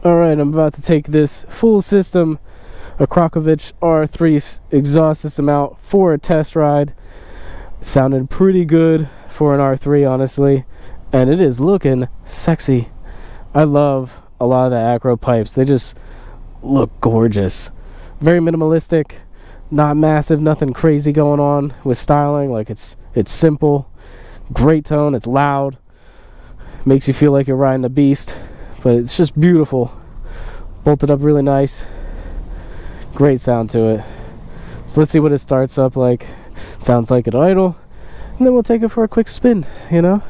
Alright, I'm about to take this full system Akrapovic R3 exhaust system out for a test ride. Sounded pretty good for an R3, honestly, and it is looking sexy. I love a lot of the Acro pipes. They just look gorgeous. Very minimalistic, not massive, nothing crazy going on with styling. Like it's simple, great tone, it's loud, makes you feel like you're riding a beast, but it's just beautiful. Bolted up really nice, great sound to it. So let's see what it starts up like, sounds like at idle, and then we'll take it for a quick spin, you know,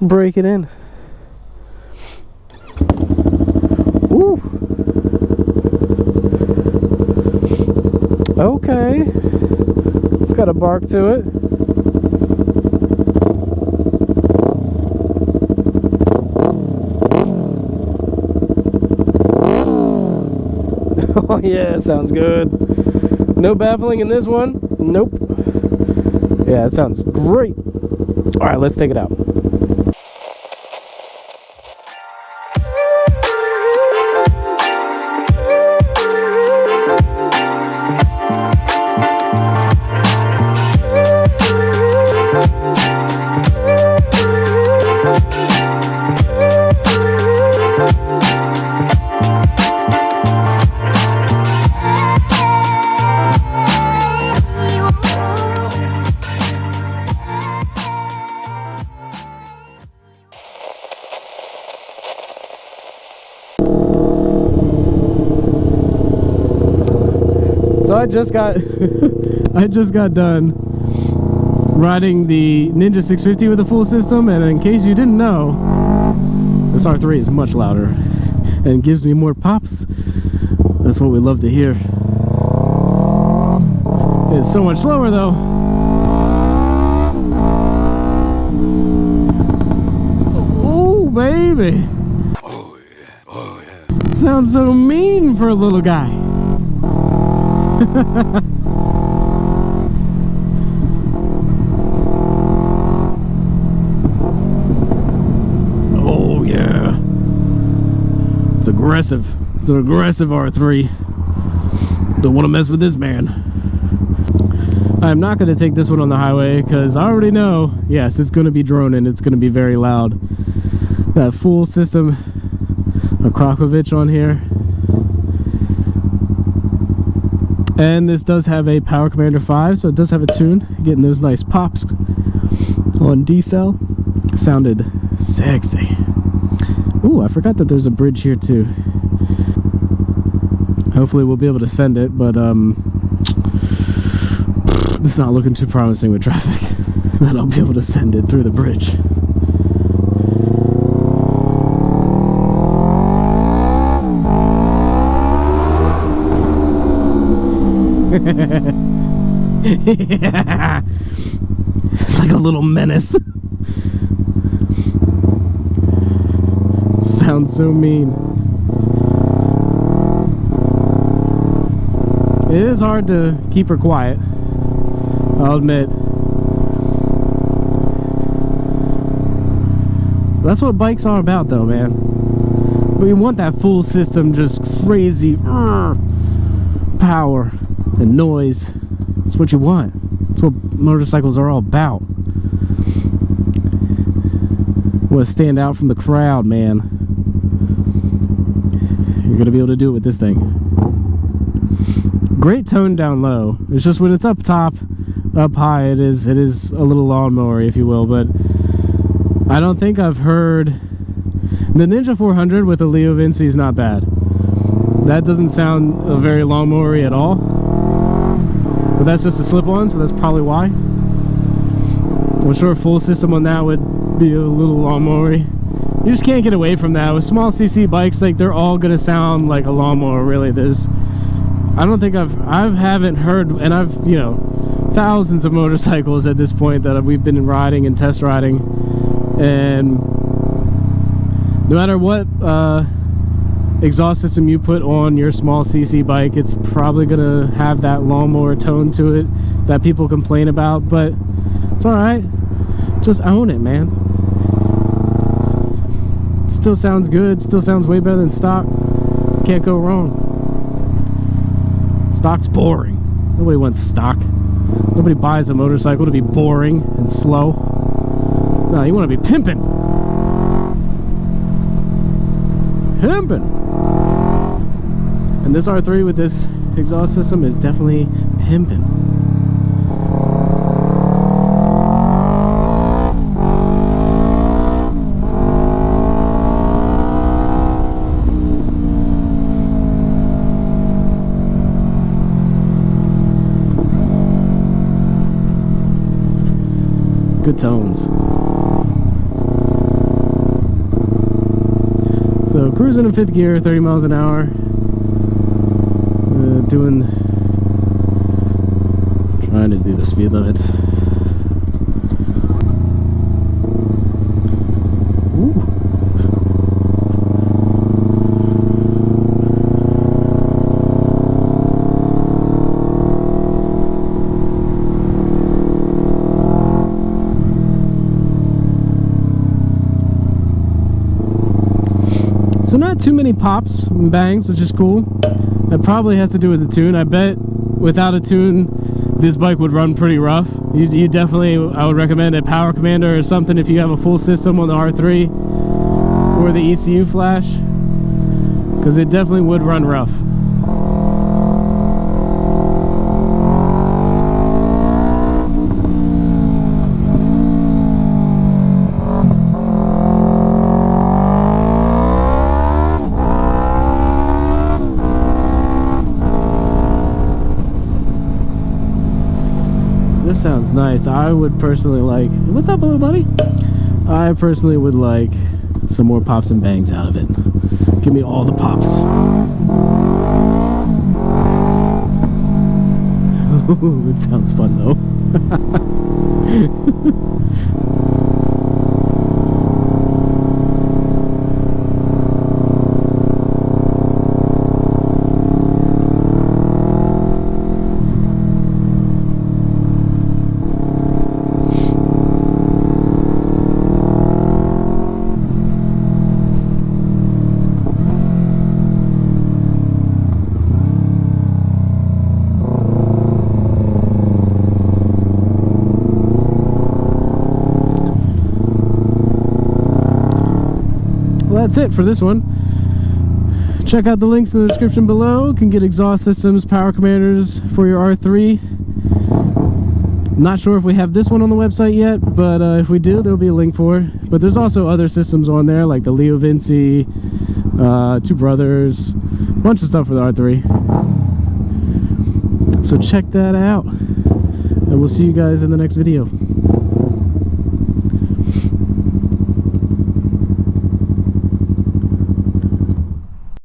break it in. Ooh. Okay, it's got a bark to it. Oh yeah, sounds good. No baffling in this one. Nope. Yeah, it sounds great. Alright, let's take it out. So I just got done riding the Ninja 650 with a full system, and in case you didn't know, this R3 is much louder and gives me more pops. That's what we love to hear. It's so much slower though. Oh baby. Oh yeah. Oh yeah. Sounds so mean for a little guy. Oh yeah, it's aggressive. It's an aggressive R3. Don't want to mess with this man. I'm not going to take this one on the highway because I already know, yes, it's going to be droning. It's going to be very loud. That full system Akrapovic on here. And this does have a Power Commander 5, so it does have a tune. Getting those nice pops on D-cell. Sounded sexy. Ooh, I forgot that there's a bridge here too. Hopefully we'll be able to send it, but it's not looking too promising with traffic that I'll be able to send it through the bridge. Yeah. It's like a little menace. Sounds so mean. It is hard to keep her quiet, I'll admit. That's what bikes are about though, man. We want that full system, just crazy power and noise. That's what you want. That's what motorcycles are all about. Want to stand out from the crowd, man. You're gonna be able to do it with this thing. Great tone down low. It's just when it's up top, up high, it is a little lawnmower, if you will. But I don't think I've heard the Ninja 400 with a Leo Vinci is not bad. That doesn't sound very lawnmower-y at all. But that's just a slip-on, so that's probably why. I'm sure a full system on that would be a little lawnmower-y. You just can't get away from that. With small CC bikes, like, they're all gonna sound like a lawnmower, really. I don't think I haven't heard, and I've, you know, thousands of motorcycles at this point that we've been riding and test riding, and no matter what exhaust system you put on your small CC bike, it's probably gonna have that lawnmower tone to it that people complain about, but it's all right. Just own it, man. Still sounds good, still sounds way better than stock. Can't go wrong. Stock's boring. Nobody wants stock. Nobody buys a motorcycle to be boring and slow. No, you want to be pimping. Pimping. And this R3 with this exhaust system is definitely pimping. Good tones. So cruising in 5th gear, 30 miles an hour. Trying to do the speed limit. Ooh. So not too many pops and bangs, which is cool. That probably has to do with the tune. I bet without a tune, this bike would run pretty rough. You definitely, I would recommend a Power Commander or something if you have a full system on the R3 or the ECU Flash, because it definitely would run rough. This sounds nice. I would personally like... What's up, little buddy? I personally would like some more pops and bangs out of it. Give me all the pops. Ooh, it sounds fun, though. That's it for this one. Check out the links in the description below. You can get exhaust systems, Power Commanders for your R3. Not sure if we have this one on the website yet, but if we do, there'll be a link for it. But there's also other systems on there, like the Leo Vinci, Two Brothers, a bunch of stuff for the R3. So check that out, and we'll see you guys in the next video.